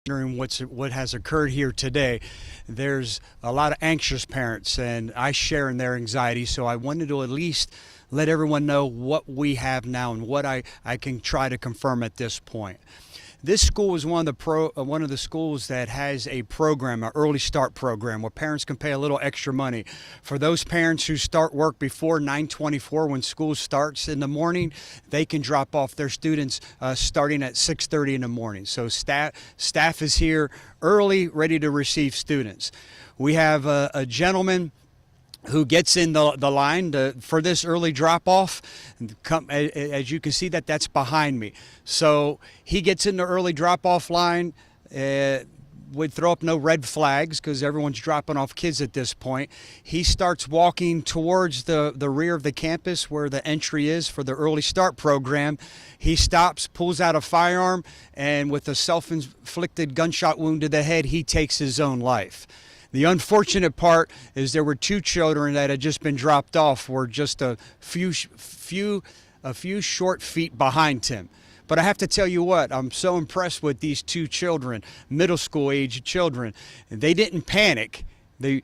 Wondering what has occurred here today. There's a lot of anxious parents, and I share in their anxiety, so I wanted to at least let everyone know what we have now and what I can try to confirm at this point. This school is one of the schools that has a program, an early start program, where parents can pay a little extra money. For those parents who start work before 9:24 when school starts in the morning, they can drop off their students starting at 6:30 in the morning. So staff is here early, ready to receive students. We have a gentleman who gets in the line for this early drop-off. As you can see, that's behind me. So he gets in the early drop-off line. Would throw up no red flags because everyone's dropping off kids at this point. He starts walking towards the rear of the campus where the entry is for the early start program. He stops, pulls out a firearm, and with a self-inflicted gunshot wound to the head, he takes his own life. The unfortunate part is there were two children that had just been dropped off, were just a few short feet behind him. But I have to tell you what, I'm so impressed with these two children, middle school age children. They didn't panic. They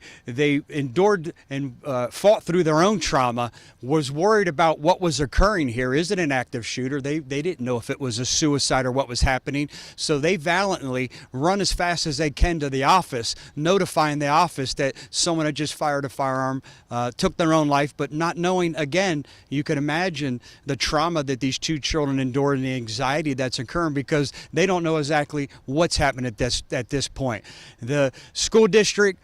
endured and fought through their own trauma, was worried about what was occurring here. Is it an active shooter? They didn't know if it was a suicide or what was happening. So they valiantly run as fast as they can to the office, notifying the office that someone had just fired a firearm, took their own life, but not knowing, again, you can imagine the trauma that these two children endured and the anxiety that's occurring because they don't know exactly what's happening at this point. The school district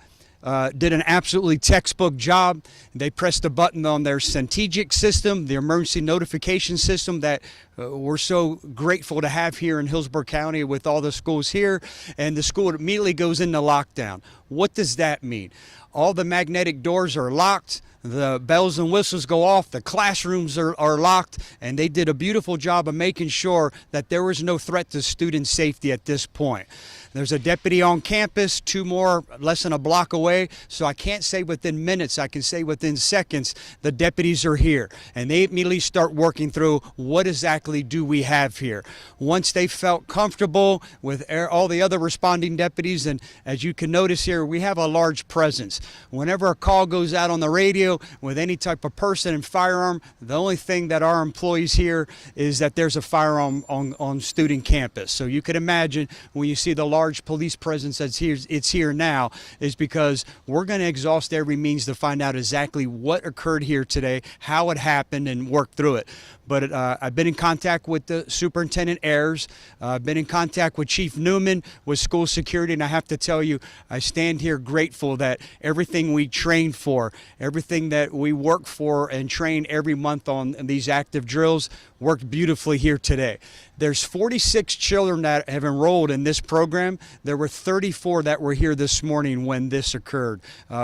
did an absolutely textbook job. They pressed a button on their CENTEGIX system, the emergency notification system that we're so grateful to have here in Hillsborough County with all the schools here, and the school immediately goes into lockdown. What does that mean? All the magnetic doors are locked. The bells and whistles go off, the classrooms are locked, and they did a beautiful job of making sure that there was no threat to student safety at this point. There's a deputy on campus, two more less than a block away, so I can't say within minutes, I can say within seconds, the deputies are here, and they immediately start working through what exactly do we have here. Once they felt comfortable with all the other responding deputies, and as you can notice here, we have a large presence. Whenever a call goes out on the radio, with any type of person and firearm, the only thing that our employees hear is that there's a firearm on student campus. So you can imagine when you see the large police presence that's here, it's here now, is because we're going to exhaust every means to find out exactly what occurred here today, how it happened, and work through it. But I've been in contact with the Superintendent Ayers. I've been in contact with Chief Newman with school security, and I have to tell you, I stand here grateful that everything we train for, everything that we work for and train every month on these active drills worked beautifully here today. There's 46 children that have enrolled in this program. There were 34 that were here this morning when this occurred,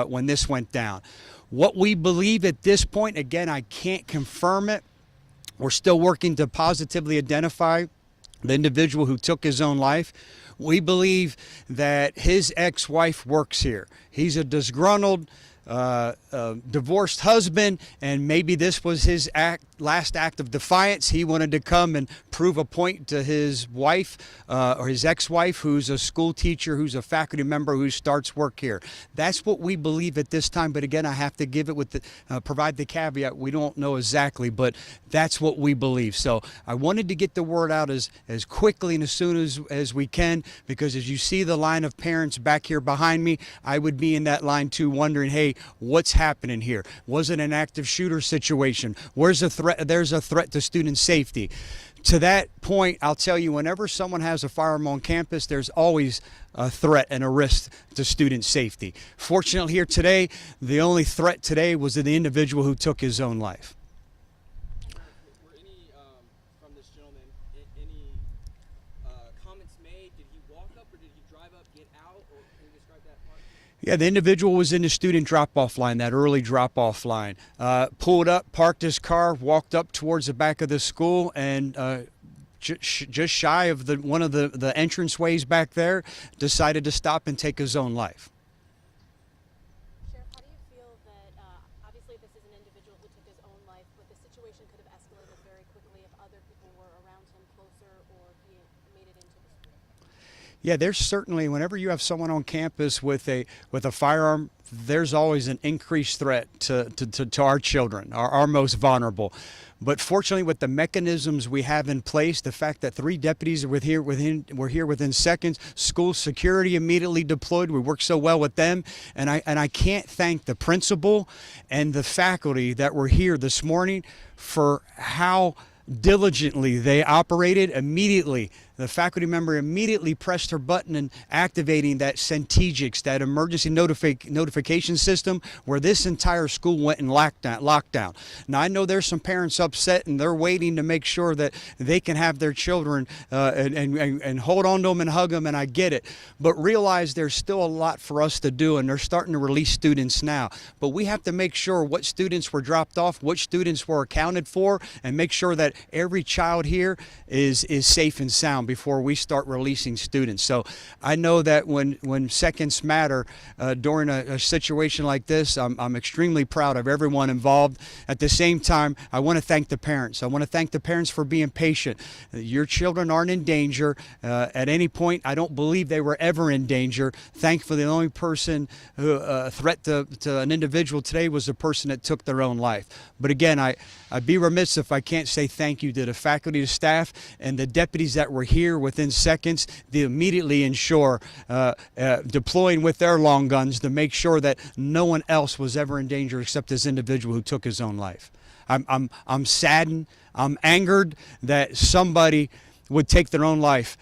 when this went down. What we believe at this point, again, I can't confirm it. We're still working to positively identify the individual who took his own life. We believe that his ex-wife works here. He's a disgruntled, divorced husband, and maybe this was his last act of defiance. He wanted to come and prove a point to his wife or his ex-wife, who's a school teacher, who's a faculty member who starts work here. That's what we believe at this time. But again, I have to give it with provide the caveat. We don't know exactly, but that's what we believe. So I wanted to get the word out as quickly and as soon as we can, because as you see the line of parents back here behind me, I would be in that line too, wondering, hey, what's happening here? Was it an active shooter situation? Where's the threat? There's a threat to student safety. To that point, I'll tell you, whenever someone has a firearm on campus, there's always a threat and a risk to student safety. Fortunately, here today, the only threat today was the individual who took his own life. Were any from this gentleman, any comments made? Did he walk up or did he drive up, get out, or can you describe that part? Yeah, the individual was in the student drop-off line, that early drop-off line. Pulled up, parked his car, walked up towards the back of the school, and just shy of one of the entranceways back there, decided to stop and take his own life. Sheriff, how do you feel that, obviously this is an individual who took his own life, but the situation could have escalated very quickly if other people were around him closer or he made it into the school? Yeah, there's certainly, whenever you have someone on campus with a firearm, there's always an increased threat to our children, our most vulnerable. But fortunately, with the mechanisms we have in place, the fact that 3 deputies were here within seconds, school security immediately deployed. We worked so well with them, and I can't thank the principal and the faculty that were here this morning for how diligently they operated. Immediately, the faculty member immediately pressed her button and activating that CENTEGIX, that emergency notification system, where this entire school went in lockdown. Now, I know there's some parents upset and they're waiting to make sure that they can have their children and hold on to them and hug them, and I get it. But realize there's still a lot for us to do, and they're starting to release students now. But we have to make sure what students were dropped off, which students were accounted for, and make sure that every child here is safe and sound before we start releasing students. So I know that when seconds matter during a situation like this, I'm extremely proud of everyone involved. At the same time, I want to thank the parents. I want to thank the parents for being patient. Your children aren't in danger at any point. I don't believe they were ever in danger. Thankfully, the only person who threat to an individual today was the person that took their own life. But again, I'd be remiss if I can't say thank you to the faculty, the staff, and the deputies that were here within seconds. They immediately ensure deploying with their long guns to make sure that no one else was ever in danger except this individual who took his own life. I'm saddened. I'm angered that somebody would take their own life.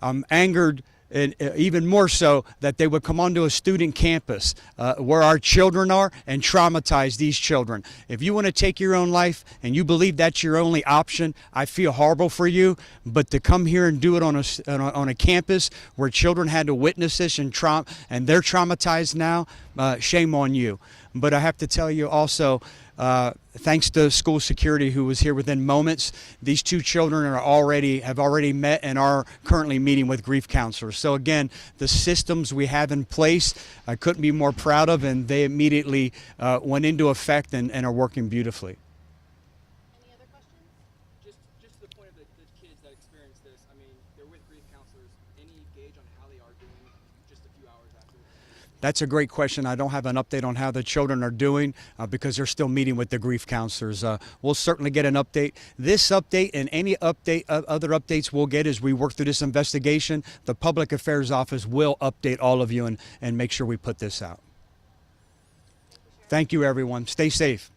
I'm angered, and even more so, that they would come onto a student campus where our children are and traumatize these children. If you want to take your own life and you believe that's your only option, I feel horrible for you. But to come here and do it on a campus where children had to witness this and they're traumatized now, shame on you. But I have to tell you also, thanks to school security who was here within moments, these 2 children have already met and are currently meeting with grief counselors. So again, the systems we have in place, I couldn't be more proud of, and they immediately went into effect and are working beautifully. Any other questions? Just to the point of the kids that experienced this, I mean, they're with grief counselors. Any gauge on how they are doing just a few hours after? That's a great question. I don't have an update on how the children are doing because they're still meeting with the grief counselors. We'll certainly get an update. This update and any other updates we'll get as we work through this investigation, the Public Affairs Office will update all of you and make sure we put this out. Thank you, everyone. Stay safe.